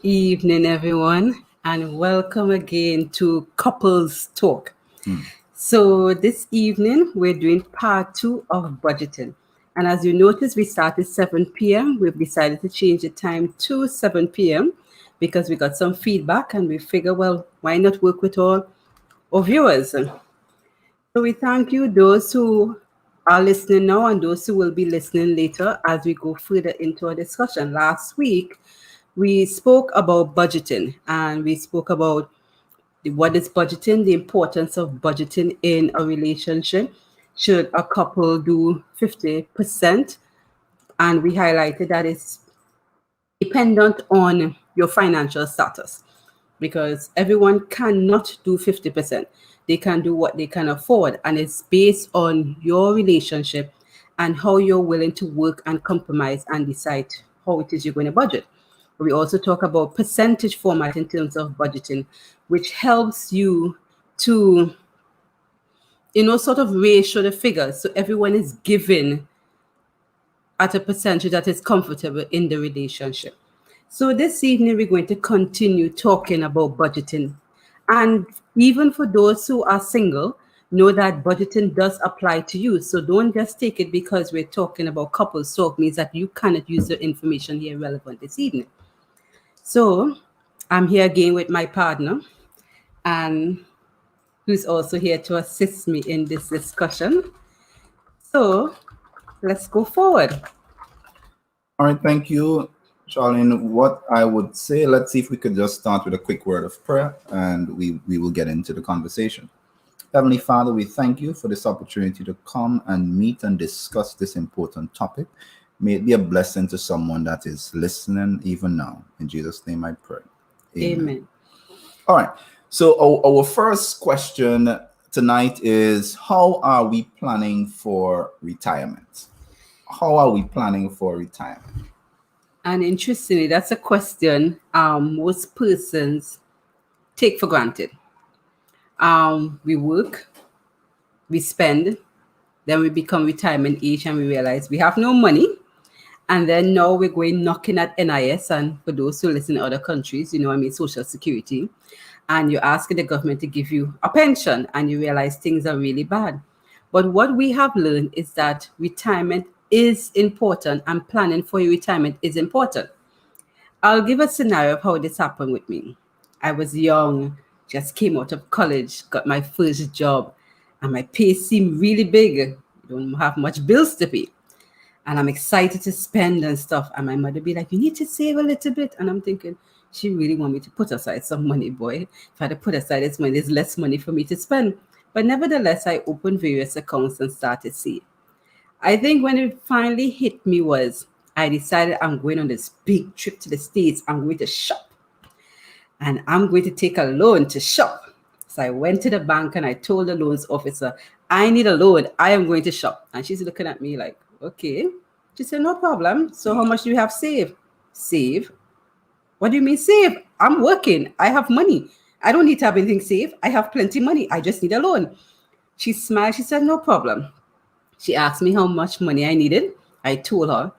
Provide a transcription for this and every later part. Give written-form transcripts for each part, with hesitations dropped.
evening, everyone, and welcome again to Couples Talk. So, this evening, we're doing part two of budgeting. And as you notice, we started 7 p.m. We've decided to change the time to 7 p.m. because we got some feedback and we figure, well, why not work with all our viewers? So, we thank you, those who are listening now and those who will be listening later as we go further into our discussion. Last week, we spoke about budgeting and we spoke about what is budgeting, the importance of budgeting in a relationship. Should a couple do 50%? And we highlighted that it's dependent on your financial status because everyone cannot do 50%. They can do what they can afford, and it's based on your relationship and how you're willing to work and compromise and decide how it is you're going to budget. We also talk about percentage format in terms of budgeting, which helps you to, sort of ratio the figures so everyone is given at a percentage that is comfortable in the relationship. So this evening, we're going to continue talking about budgeting. And even for those who are single, know that budgeting does apply to you. So don't just take it because we're talking about couples talk means that you cannot use the information here relevant this evening. So I'm here again with my partner, and who's also here to assist me in this discussion. So let's go forward. All right, thank you, Sharlene. What I would say, let's see if we could just start with a quick word of prayer and we will get into the conversation. Heavenly Father, we thank you for this opportunity to come and meet and discuss this important topic. May it be a blessing to someone that is listening even now. In Jesus' name I pray. Amen. All right. So our first question tonight is, how are we planning for retirement? How are we planning for retirement? And interestingly, that's a question most persons take for granted. We work, we spend, then we become retirement age and we realize we have no money. And then now we're going knocking at NIS. And for those who listen in other countries, Social Security. And you're asking the government to give you a pension and you realize things are really bad. But what we have learned is that retirement is important and planning for your retirement is important. I'll give a scenario of how this happened with me. I was young, just came out of college, got my first job, and my pay seemed really big. Don't have much bills to pay. And I'm excited to spend and stuff. And my mother be like, you need to save a little bit. And I'm thinking, she really want me to put aside some money, boy. If I had to put aside this money, there's less money for me to spend. But nevertheless, I opened various accounts and started seeing. I think when it finally hit me was I decided I'm going on this big trip to the States. I'm going to shop. And I'm going to take a loan to shop. So I went to the bank and I told the loans officer, I need a loan. I am going to shop. And she's looking at me like, okay. She said, no problem. So how much do you have saved? Save? What do you mean save? I'm working. I have money. I don't need to have anything saved. I have plenty of money. I just need a loan. She smiled. She said, no problem. She asked me how much money I needed. I told her.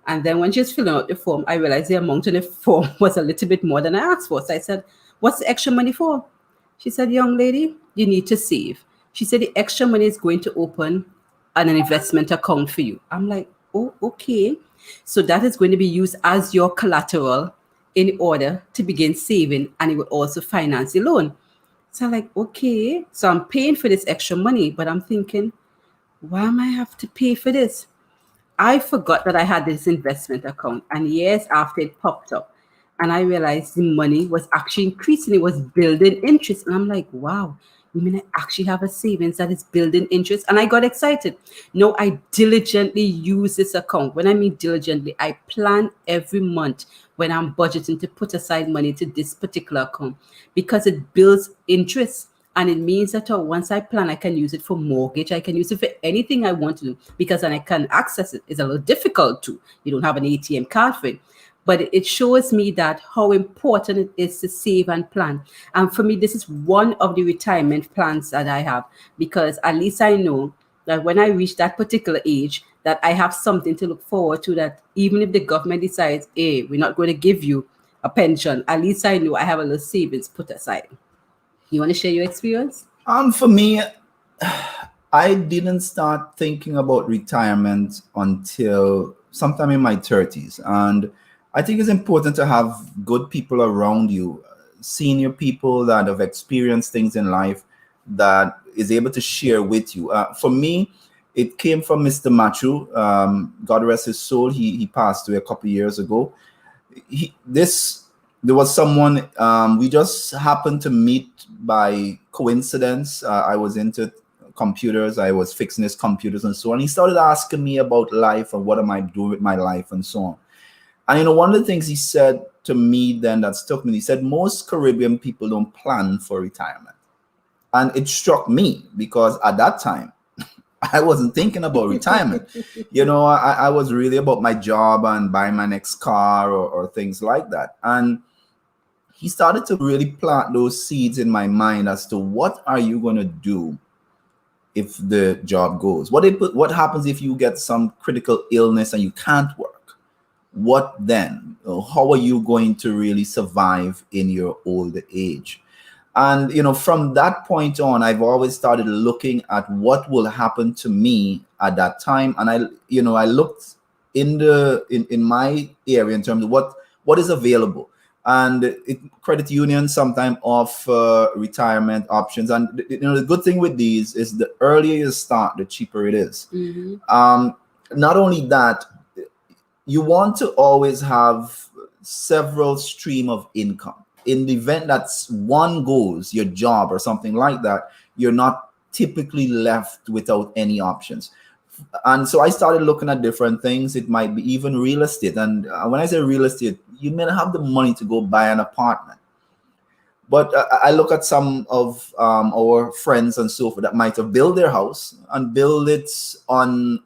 And then when she was filling out the form, I realized the amount in the form was a little bit more than I asked for. So I said, what's the extra money for? She said, young lady, you need to save. She said, the extra money is going to open an investment account for you. I'm like, oh, okay. So that is going to be used as your collateral in order to begin saving, and it will also finance the loan. So I'm like, okay. So I'm paying for this extra money, but I'm thinking, why am I have to pay for this? I forgot that I had this investment account, and years after it popped up, and I realized the money was actually increasing. It was building interest, and I'm like, wow, you mean I actually have a savings that is building interest? And I got excited. No, I diligently use this account. When I mean diligently, I plan every month when I'm budgeting to put aside money to this particular account because it builds interest. And it means that once I plan, I can use it for mortgage. I can use it for anything I want to do because then I can access it. It's a little difficult to. You don't have an ATM card for it. But it shows me that how important it is to save and plan. And for me, this is one of the retirement plans that I have because at least I know that when I reach that particular age, that I have something to look forward to, that even if the government decides, hey, we're not going to give you a pension. At least I know I have a little savings put aside. You want to share your experience? For me, I didn't start thinking about retirement until sometime in my 30s. And I think it's important to have good people around you, senior people that have experienced things in life that is able to share with you. For me, it came from Mr. Machu. God rest his soul. He passed away a couple of years ago. There was someone, we just happened to meet by coincidence. I was into computers, I was fixing his computers and so on. He started asking me about life and what am I doing with my life and so on. And one of the things he said to me then that stuck me, he said most Caribbean people don't plan for retirement. And it struck me because at that time I wasn't thinking about retirement. I was really about my job and buying my next car or things like that. And he started to really plant those seeds in my mind as to what are you going to do if the job goes? What happens if you get some critical illness and you can't work? What then? How are you going to really survive in your old age? And from that point on, I've always started looking at what will happen to me at that time. And I looked in my area in terms of what is available. And credit unions sometimes offer retirement options. And the good thing with these is the earlier you start, the cheaper it is. Mm-hmm. Not only that, you want to always have several stream of income. In the event that one goes, your job or something like that, you're not typically left without any options. And so I started looking at different things. It might be even real estate. And when I say real estate, you may not have the money to go buy an apartment. But I look at some of our friends and so forth that might have built their house and build it on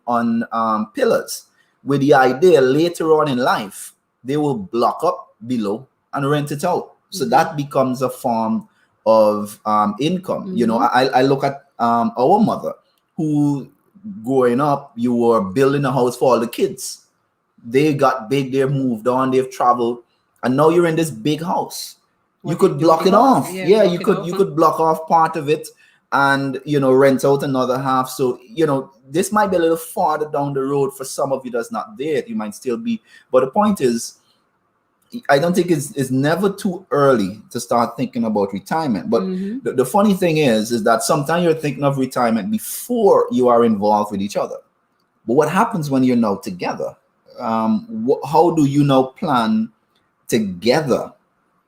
pillars with the idea later on in life, they will block up below and rent it out. So that becomes a form of income. I look at our mother who, growing up, you were building a house for all the kids. They got big, they've moved on, they've traveled, and now you're in this big house. You could block it off. Yeah, you could block off part of it and rent out another half. So this might be a little farther down the road for some of you that's not there. You might still be, but the point is, I don't think it's never too early to start thinking about retirement. But the funny thing is that sometimes you're thinking of retirement before you are involved with each other. But what happens when you're now together? How do you now plan together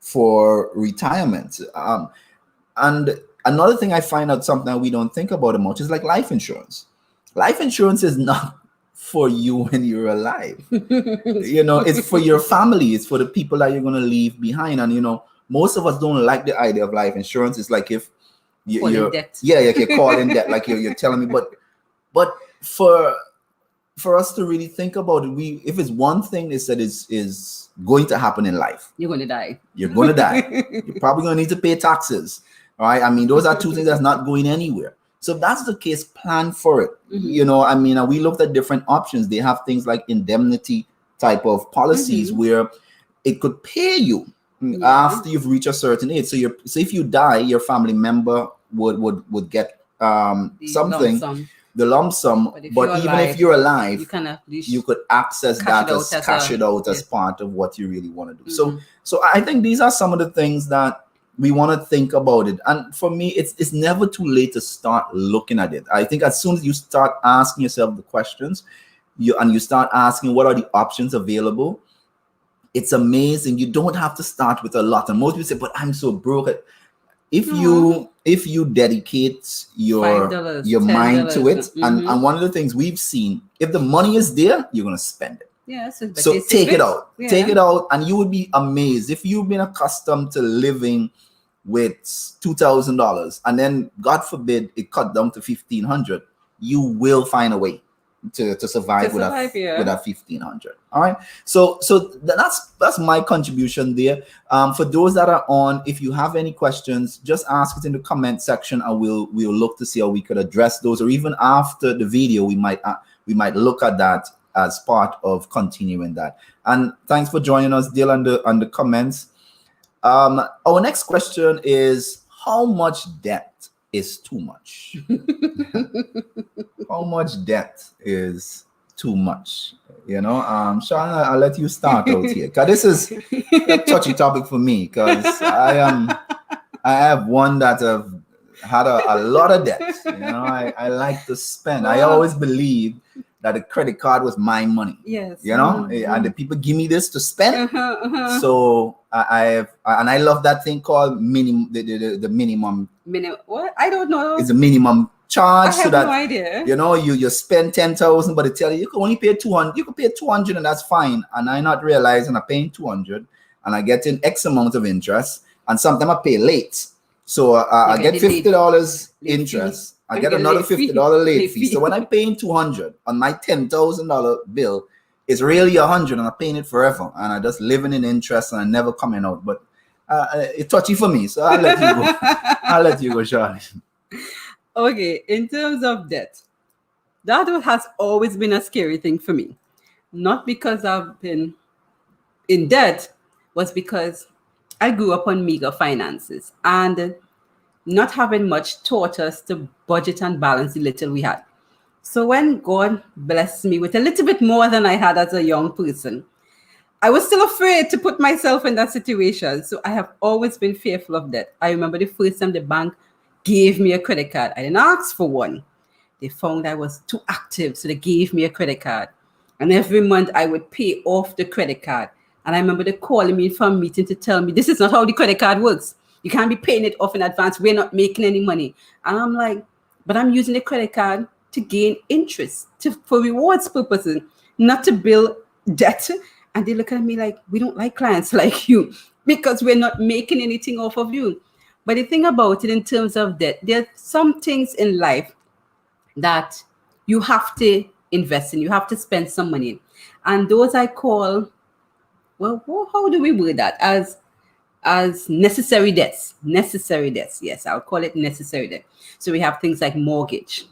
for retirement? And another thing I find out something we don't think about much is like life insurance. Life insurance is not for you when you're alive. It's for your family. It's for the people that you're going to leave behind. And most of us don't like the idea of life insurance. It's like if you're debt. You're caught in debt, like you're telling me. But for us to really think about it, if it's one thing that is going to happen in life, you're going to die. You're going to die. You're probably going to need to pay taxes. All right. I mean, those are two things that's not going anywhere. So if that's the case, plan for it. We looked at different options. They have things like indemnity type of policies where it could pay you after you've reached a certain age. So if you die, your family member would get something, the lump sum. But even if you're alive, you could access that cash it out as part of what you really want to do. So I think these are some of the things that we want to think about it. And for me, it's never too late to start looking at it. I think as soon as you start asking yourself the questions, you start asking what are the options available, it's amazing. You don't have to start with a lot. And most people say, but I'm so broke. If you dedicate your mind to it, and one of the things we've seen, if the money is there, you're going to spend it. So take it out. Take it out, and you would be amazed. If you've been accustomed to living with $2,000 and then, God forbid, it cut down to $1,500, you will find a way to survive with that $1,500. All right. So that's my contribution there. For those that are on, if you have any questions, just ask it in the comment section, and we'll look to see how we could address those, or even after the video, we might look at that as part of continuing that. And thanks for joining us, Dale, on the comments. Our next question is, how much debt is too much? How much debt is too much? Sean, I'll let you start out here, because this is a touchy topic for me, because I have one that have had a lot of debt. I like to spend. I always believe that the credit card was my money. Yes. And the people give me this to spend. So I love that thing called the minimum. What? I don't know. It's a minimum charge. I have no idea. You spend 10,000, but they tell you can only pay 200. You can pay 200, and that's fine. And I not realizing I'm paying 200, and I get in X amount of interest, and sometimes I pay late. So I get $50 interest. I get another $50 late fee. So when I'm paying 200 on my $10,000 bill, it's really 100, and I'm paying it forever. And I'm just living in interest, and I'm never coming out. But it's touchy for me, so I'll let you go. I'll let you go, Sharlene. Okay, in terms of debt, that has always been a scary thing for me. Not because I've been in debt, was because I grew up on meager finances, and not having much taught us to budget and balance the little we had. So when God blessed me with a little bit more than I had as a young person, I was still afraid to put myself in that situation. So I have always been fearful of debt. I remember the first time the bank gave me a credit card. I didn't ask for one. They found I was too active, so they gave me a credit card. And every month I would pay off the credit card. And I remember they calling me for a meeting to tell me, this is not how the credit card works. You can't be paying it off in advance. We're not making any money. And I'm like, but I'm using the credit card to gain interest, for rewards purposes, not to build debt. And they look at me like, we don't like clients like you because we're not making anything off of you. But the thing about it in terms of debt, there are some things in life that you have to invest in. You have to spend some money. And those I call, well, how do we word that? As necessary debts. Necessary debts. Yes, I'll call it necessary debt. So we have things like mortgage.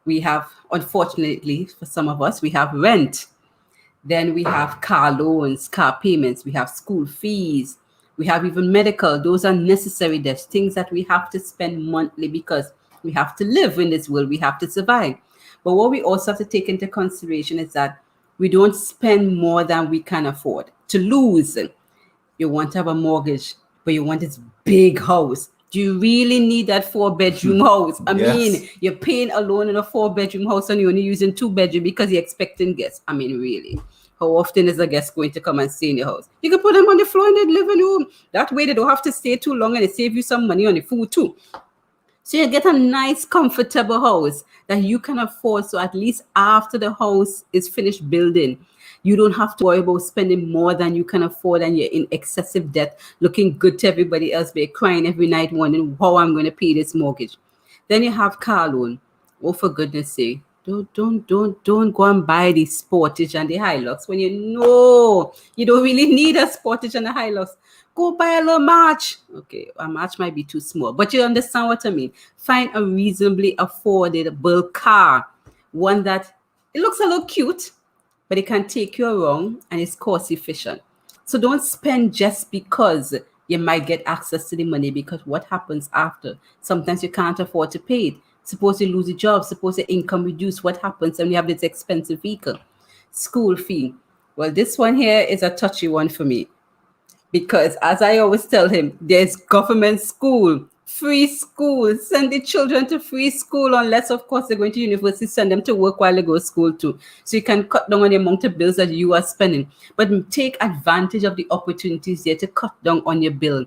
We have, unfortunately, for some of us, we have rent. Then we have car loans, car payments. We have school fees. We have even medical. Those are necessary debts, things that we have to spend monthly because we have to live in this world. We have to survive. But what we also have to take into consideration is that we don't spend more than we can afford to lose. You want to have a mortgage, but you want this big house. Do you really need that 4-bedroom house? I mean, you're paying a loan in a 4-bedroom house and you're only using 2-bedroom because you're expecting guests. I mean, really, how often is a guest going to come and stay in your house? You can put them on the floor in the living room. That way they don't have to stay too long, and it saves you some money on the food too. So you get a nice, comfortable house that you can afford. So at least after the house is finished building, you don't have to worry about spending more than you can afford, and you're in excessive debt, looking good to everybody else, but you're crying every night wondering how I'm going to pay this mortgage. Then you have car loan. Oh, for goodness sake, don't go and buy the Sportage and the Hilux when you know you don't really need a Sportage and a Hilux. Go buy a little March. Okay, a March might be too small, but you understand what I mean. Find a reasonably affordable car, one that it looks a little cute, but it can take you around and it's cost efficient. So don't spend just because you might get access to the money, because what happens after? Sometimes you can't afford to pay it. Suppose you lose a job, suppose your income reduce. What happens when you have this expensive vehicle? School fee. Well, this one here is a touchy one for me, because as I always tell him, there's government school, free school. Send the children to free school, unless of course they're going to university. Send them to work while they go to school too, so you can cut down on the amount of bills that you are spending. But take advantage of the opportunities there to cut down on your bill.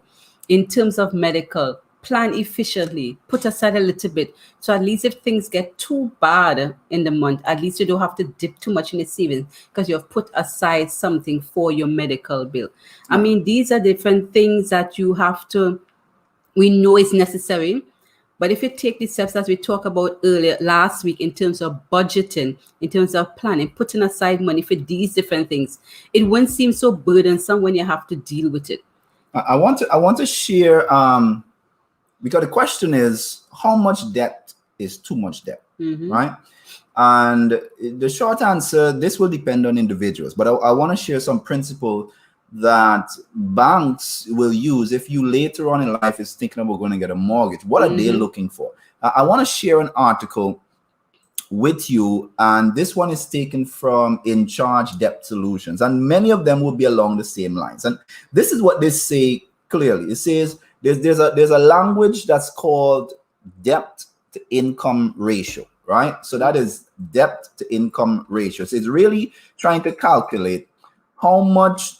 In terms of medical, plan efficiently, put aside a little bit, so at least if things get too bad in the month, at least you don't have to dip too much in the savings because you have put aside something for your medical bill. I mean, these are different things that you have to, we know is necessary. But if you take the steps that we talked about earlier last week in terms of budgeting, in terms of planning, putting aside money for these different things, it won't seem so burdensome when you have to deal with it. I want to share, because the question is, how much debt is too much debt, right? And the short answer, this will depend on individuals, but I want to share some principle that banks will use if you later on in life is thinking about going to get a mortgage. What are they looking for? I want to share an article with you, and this one is taken from In Charge Debt Solutions, and many of them will be along the same lines. And this is what they say clearly. It says there's a language that's called debt to income ratio, right? So that is debt to income ratio. So it's really trying to calculate how much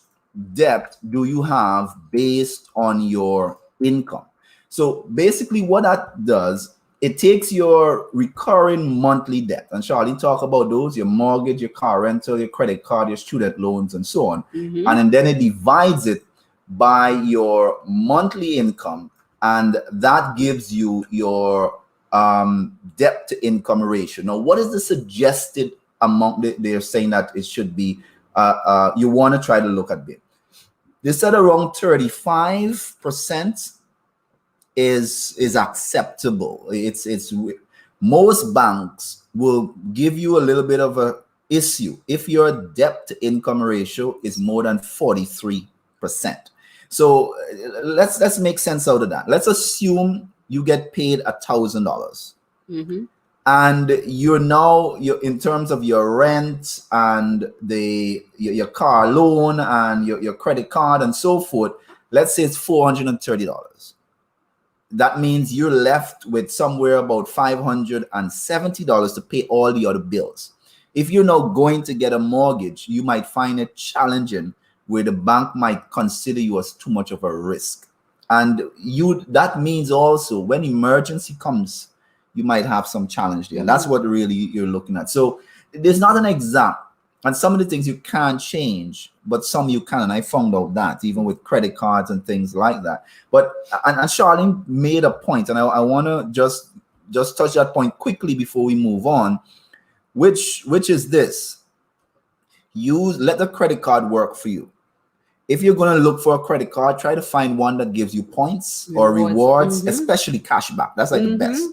debt do you have based on your income. So basically what that does, it takes your recurring monthly debt, and Charlene talk about those, your mortgage, your car rental, your credit card, your student loans, and so on. And then it divides it by your monthly income, and that gives you your debt to income ratio. Now, what is the suggested amount? They're saying that it should be, you want to try to look at it. They said around 35% is acceptable. It's most banks will give you a little bit of a issue if your debt to income ratio is more than 43%. So let's make sense out of that. Let's assume you get paid $1,000, and you're in terms of your rent and your car loan and your credit card and so forth. Let's say it's $430. That means you're left with somewhere about $570 to pay all the other bills. If you're now going to get a mortgage, you might find it challenging, where the bank might consider you as too much of a risk. And that means also when emergency comes, you might have some challenge there. And that's what really you're looking at. So there's not an exact, and some of the things you can't change, but some you can. And I found out that even with credit cards and things like that. But and Charlene made a point, and I want to just touch that point quickly before we move on, which is this: let the credit card work for you. If you're going to look for a credit card, try to find one that gives you points or rewards, especially cashback. That's like the best.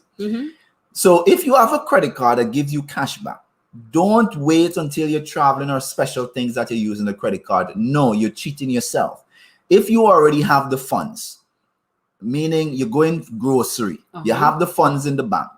So if you have a credit card that gives you cashback, don't wait until you're traveling or special things that you're using the credit card. No, you're cheating yourself. If you already have the funds, meaning you're going grocery, you have the funds in the bank,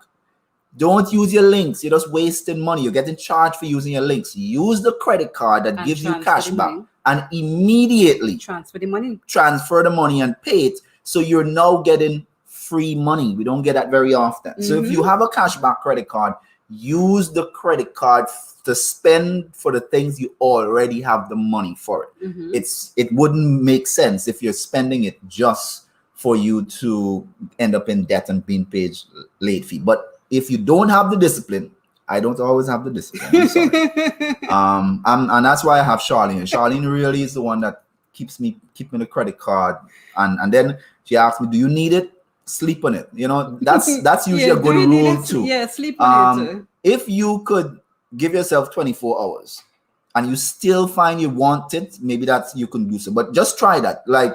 don't use your links. You're just wasting money. You're getting charged for using your links. Use the credit card that gives you cashback and immediately transfer the money and pay it. So you're now getting free money. We don't get that very often. So if you have a cashback credit card, use the credit card to spend for the things you already have the money for it. It wouldn't make sense if you're spending it just for you to end up in debt and being paid late fee. But if you don't have the discipline, I don't always have the discipline. I'm sorry. And that's why I have Sharlene. Sharlene really is the one that keeps me the credit card. And then she asks me, "Do you need it? Sleep on it." You know, that's usually a good rule too. Yeah, sleep on it too. If you could give yourself 24 hours and you still find you want it, maybe you can do so. But just try that. Like,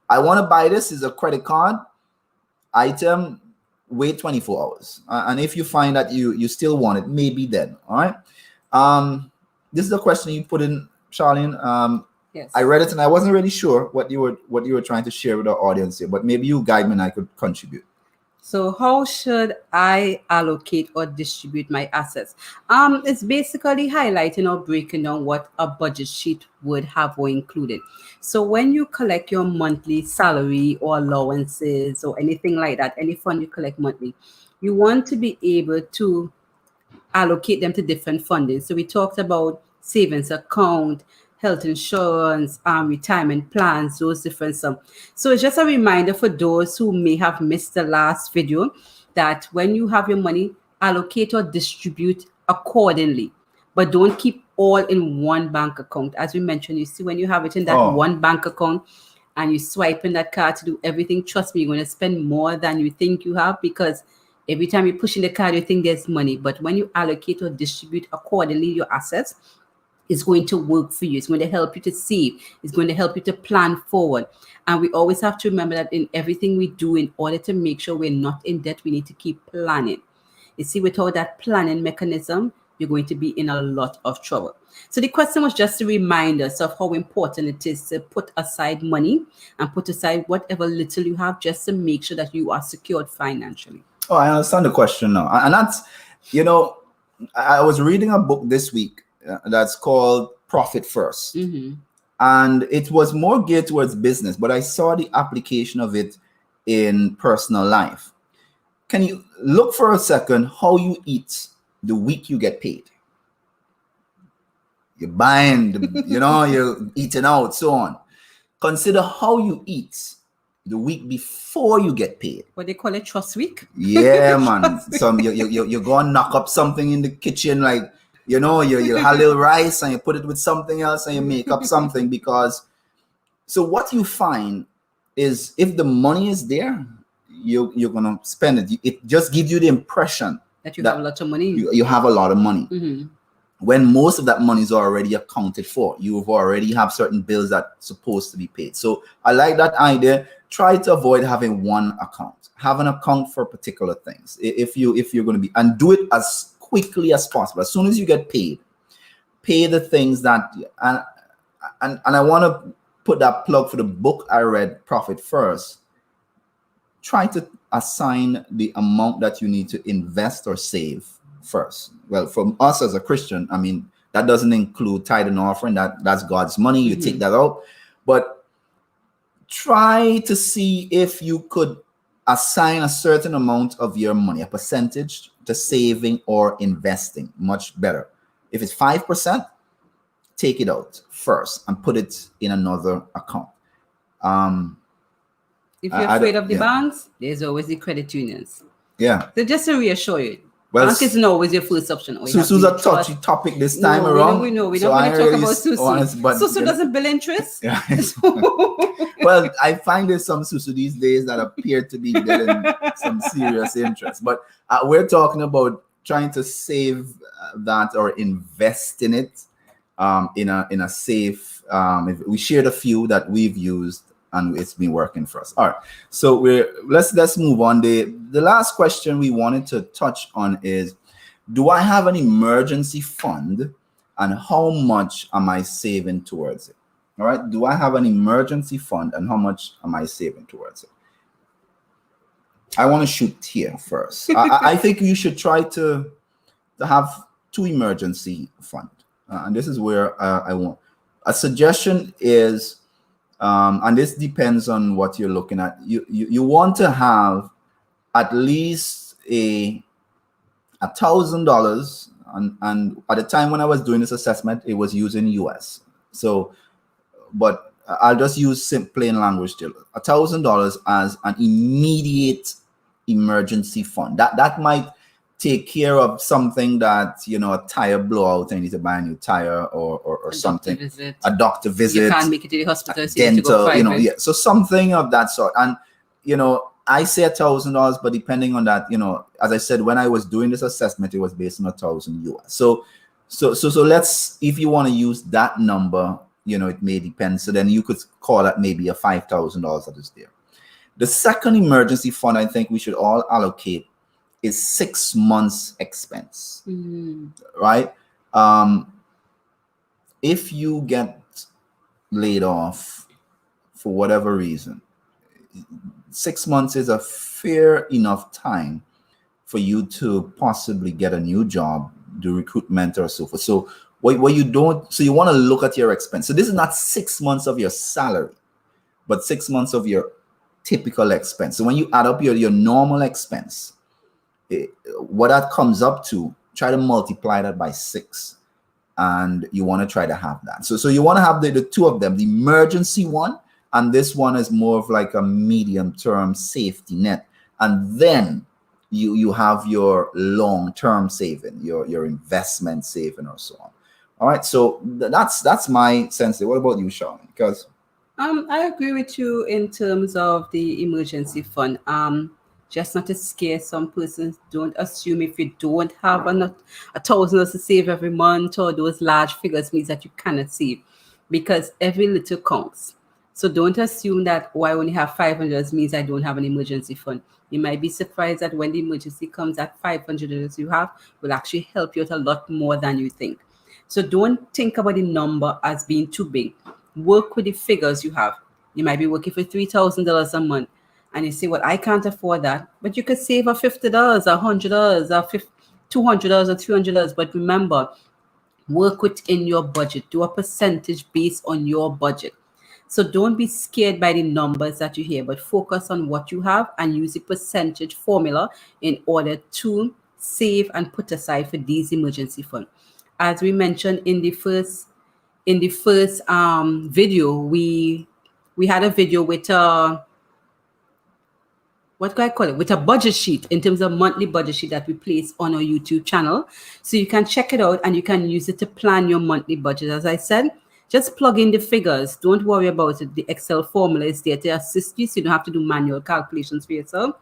I want to buy this is a credit card item. Wait 24 hours. And if you find that you still want it, maybe then. All right. This is a question you put in, Sharlene. Yes. I read it and I wasn't really sure what you were trying to share with our audience here, but maybe you guide me and I could contribute. So how should I allocate or distribute my assets? It's basically highlighting or breaking down what a budget sheet would have or included. So when you collect your monthly salary or allowances or anything like that, any fund you collect monthly, you want to be able to allocate them to different funding. So we talked about savings account, health insurance, retirement plans, those different stuff. So it's just a reminder for those who may have missed the last video that when you have your money, allocate or distribute accordingly, but don't keep all in one bank account. As we mentioned, you see when you have it in that one bank account and you swipe in that card to do everything, trust me, you're going to spend more than you think you have, because every time you push in the card, you think there's money. But when you allocate or distribute accordingly your assets, it's going to work for you. It's going to help you to save. It's going to help you to plan forward. And we always have to remember that in everything we do, in order to make sure we're not in debt, we need to keep planning. You see, without that planning mechanism, you're going to be in a lot of trouble. So the question was just to remind us of how important it is to put aside money and put aside whatever little you have just to make sure that you are secured financially. Oh, I understand the question now. And that's, you know, I was reading a book this week that's called Profit First. And it was more geared towards business, but I saw the application of it in personal life. Can you look for a second how you eat the week you get paid? You're buying, you're eating out, so on. Consider how you eat the week before you get paid. What they call it, trust week? Yeah, man. Some you go and knock up something in the kitchen, like you have a little rice and you put it with something else and you make up something because. So what you find is if the money is there, you're gonna spend it. It just gives you the impression that you have a lot of money. You have a lot of money. When most of that money is already accounted for. You already have certain bills that are supposed to be paid. So I like that idea. Try to avoid having one account. Have an account for particular things. If you're going to be, and do it as quickly as possible. As soon as you get paid, pay the things that, and I want to put that plug for the book I read, Profit First. Try to assign the amount that you need to invest or save first. Well, from us as a Christian, I mean, that doesn't include tithe and offering. That's God's money. You take that out. But try to see if you could assign a certain amount of your money, a percentage, to saving or investing. Much better. If it's 5%, take it out first and put it in another account. If you're afraid of the banks, there's always the credit unions. Yeah. So just to reassure you, bank isn't always your first option. Susu's a touchy topic this time around. We know. We're not going to talk about Susu. Susu doesn't bill interest. Yeah. Well, I find there's some Susu these days that appear to be billing some serious interest. But we're talking about trying to save that or invest in it in a safe. We shared a few that we've used and it's been working for us. All right, so let's move on. The last question we wanted to touch on is, do I have an emergency fund and how much am I saving towards it? All right, do I have an emergency fund and how much am I saving towards it? I want to shoot here first. I think you should try to have 2 emergency fund, and this is where I want a suggestion is. And this depends on what you're looking at. You want to have at least $1,000, and at the time when I was doing this assessment, it was using US. So, but I'll just use plain language still. $1,000 as an immediate emergency fund. That might take care of something that, a tire blowout and you need to buy a new tire or something. A doctor visit. You can't make it to the hospital. So dental, so something of that sort. And, I say $1,000, but depending on that, as I said, when I was doing this assessment, it was based on 1,000 US. So let's, if you want to use that number, it may depend. So then you could call that maybe a $5,000 that is there. The second emergency fund I think we should all allocate is 6 months expense, right? If you get laid off for whatever reason, 6 months is a fair enough time for you to possibly get a new job, do recruitment or so forth. So what you don't, so you want to look at your expense. So this is not 6 months of your salary, but 6 months of your typical expense. So when you add up your normal expense, what that comes up to, try to multiply that by 6, and you want to try to have that. So you want to have the 2 of them, the emergency one, and this one is more of like a medium-term safety net. And then you have your long-term saving, your investment saving, or so on. All right, so that's my sense. What about you, Sharlene? Because I agree with you in terms of the emergency fund. Just not to scare some persons. Don't assume if you don't have $1,000 to save every month or those large figures means that you cannot save, because every little counts. So don't assume that, oh, I only have 500 means I don't have an emergency fund. You might be surprised that when the emergency comes, that 500 you have will actually help you out a lot more than you think. So don't think about the number as being too big. Work with the figures you have. You might be working for $3,000 a month, and you say, well, I can't afford that. But you could save a $50, $100, $200 or $300. But remember, work within your budget. Do a percentage based on your budget. So don't be scared by the numbers that you hear, but focus on what you have and use the percentage formula in order to save and put aside for these emergency fund. As we mentioned in the first video, we had a video with what can I call it? With a budget sheet, in terms of monthly budget sheet that we place on our YouTube channel. So you can check it out and you can use it to plan your monthly budget. As I said, just plug in the figures. Don't worry about it. The Excel formula is there to assist you, so you don't have to do manual calculations for yourself.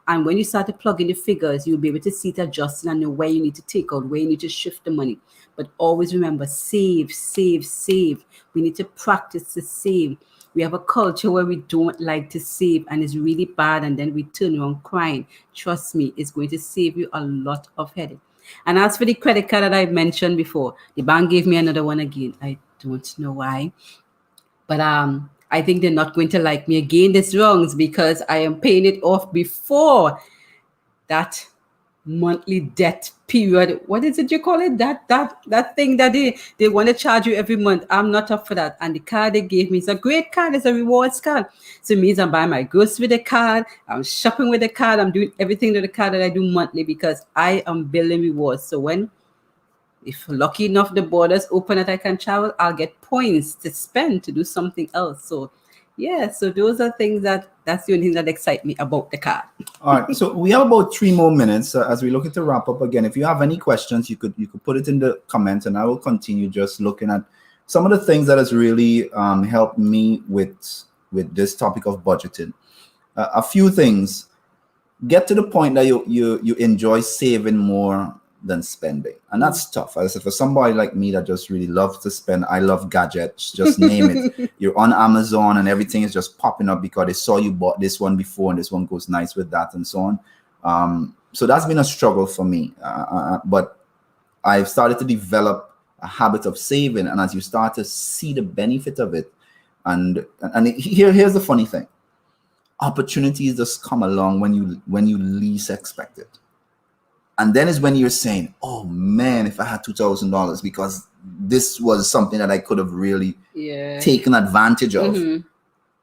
And when you start to plug in the figures, you'll be able to see it adjusting and know where you need to take out, where you need to shift the money. But always remember, save, save, save. We need to practice to save. We have a culture where we don't like to save, and it's really bad, and then we turn around crying. Trust me, it's going to save you a lot of headache. And as for the credit card that I mentioned before, the bank gave me another one again. I don't know why, but I think they're not going to like me again this wrongs, because I am paying it off before that monthly debt period. What is it you call it? That thing that they want to charge you every month. I'm not up for that. And the card they gave me is a great card. It's a rewards card. So it means I'm buying my groceries with the card. I'm shopping with the card. I'm doing everything with the card that I do monthly, because I am building rewards. So if lucky enough the borders open that I can travel, I'll get points to spend to do something else. So yeah, so those are things that's the only thing that excites me about the card. All right, so we have about 3 more minutes as we look at the wrap up. Again, if you have any questions, you could put it in the comments, and I will continue just looking at some of the things that has really helped me with this topic of budgeting. A few things. Get to the point that you enjoy saving more than spending, and that's tough. As I said, for somebody like me that just really loves to spend, I love gadgets, just name it. You're on Amazon and everything is just popping up because they saw you bought this one before and this one goes nice with that and so on. So that's been a struggle for me, but I've started to develop a habit of saving, and as you start to see the benefit of it, and here's the funny thing: opportunities just come along when you least expect it. And then is when you're saying, oh man, if I had $2,000, because this was something that I could have really taken advantage of. And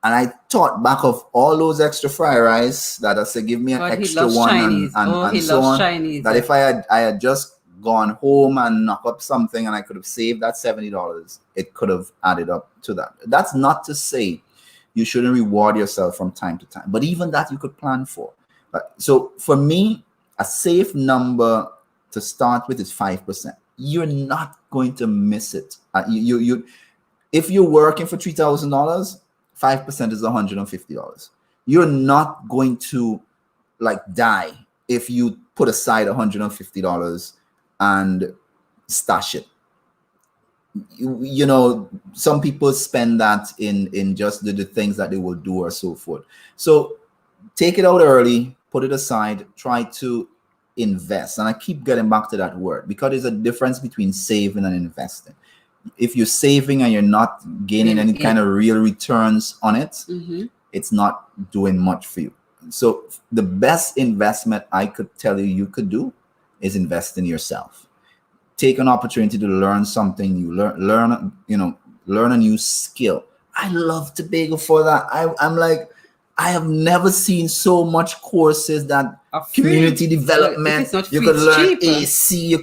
I thought back of all those extra fried rice that I said, give me an extra one and so on. Chinese, that if I had just gone home and knock up something and I could have saved that $70, it could have added up to that. That's not to say you shouldn't reward yourself from time to time, but even that you could plan for. So for me, a safe number to start with is 5%. You're not going to miss it. If you're working for $3,000, 5% is $150. You're not going to die if you put aside $150 and stash it. You know, some people spend that in just the things that they will do or so forth. So take it out early, put it aside, try to invest. And I keep getting back to that word because there's a difference between saving and investing. If you're saving and you're not gaining any kind of real returns on it, it's not doing much for you. So the best investment I could tell you could do is invest in yourself. Take an opportunity to learn something new, learn a new skill. I love to bagel for that. I'm like, I have never seen so much courses that community development. You could learn AC.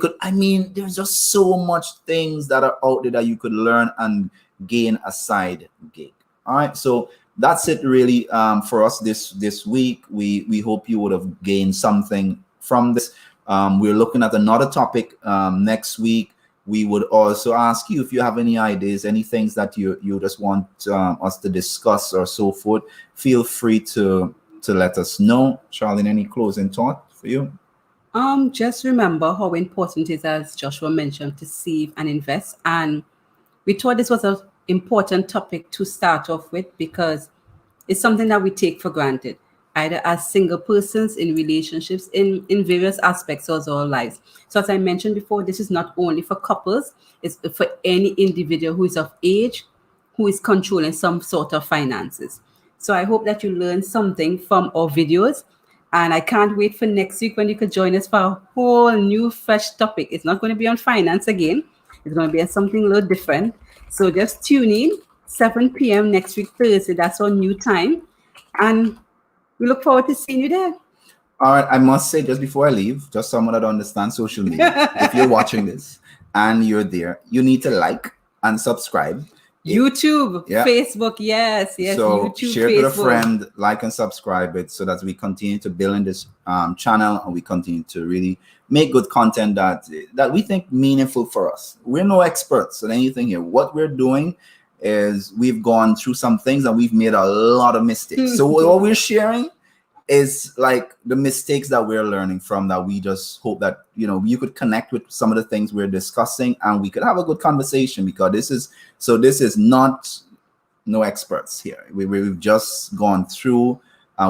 There's just so much things that are out there that you could learn and gain a side gig. All right, so that's it really for us this week. We hope you would have gained something from this. We're looking at another topic next week. We would also ask you if you have any ideas, any things that you just want us to discuss or so forth. Feel free to let us know. Sharlene, any closing thought for you? Just remember how important it is, as Joshua mentioned, to save and invest. And we thought this was a important topic to start off with because it's something that we take for granted, either as single persons, in relationships, in various aspects of our lives. So as I mentioned before, this is not only for couples, it's for any individual who is of age, who is controlling some sort of finances. So I hope that you learn something from our videos. And I can't wait for next week when you could join us for a whole new, fresh topic. It's not going to be on finance again. It's going to be on something a little different. So just tune in, 7 p.m. next week, Thursday. That's our new time. And we look forward to seeing you there. All right, I must say just before I leave, just someone that understands social media, if you're watching this and you're there, you need to like and subscribe. YouTube, Facebook, yes. So YouTube, share it Facebook. with a friend, like and subscribe it so that we continue to build in this channel and we continue to really make good content that we think meaningful for us. We're no experts on anything here. What we're doing is we've gone through some things and we've made a lot of mistakes. So what we're sharing is like the mistakes that we're learning from, that we just hope that you could connect with some of the things we're discussing and we could have a good conversation, because this is not no experts here. We've just gone through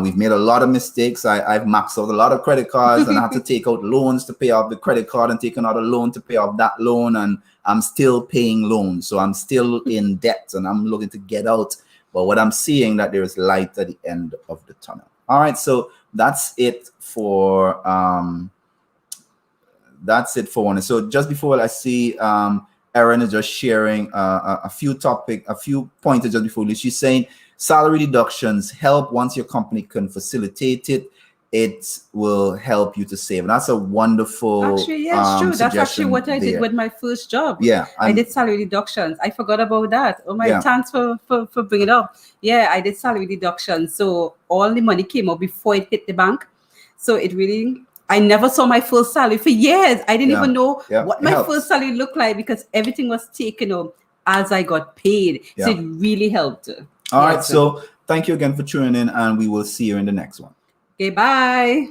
we've made a lot of mistakes. I've maxed out a lot of credit cards and I had to take out loans to pay off the credit card and take another loan to pay off that loan, and I'm still paying loans, so I'm still in debt and I'm looking to get out. But what I'm seeing, that there is light at the end of the tunnel. All right, so that's it for one. So just before, I see Erin is just sharing a few pointers just before. She's saying salary deductions help. Once your company can facilitate it, it will help you to save. And that's a wonderful actually, yeah, it's true. That's actually what I did with my first job. Yeah, I did salary deductions. I forgot about that. Oh my, thanks for bringing it up. Yeah, I did salary deductions. So all the money came out before it hit the bank. So it really, I never saw my full salary for years. I didn't even know what my first salary looked like, because everything was taken out as I got paid. So it really helped. All right. So thank you again for tuning in, and we will see you in the next one. Okay, bye.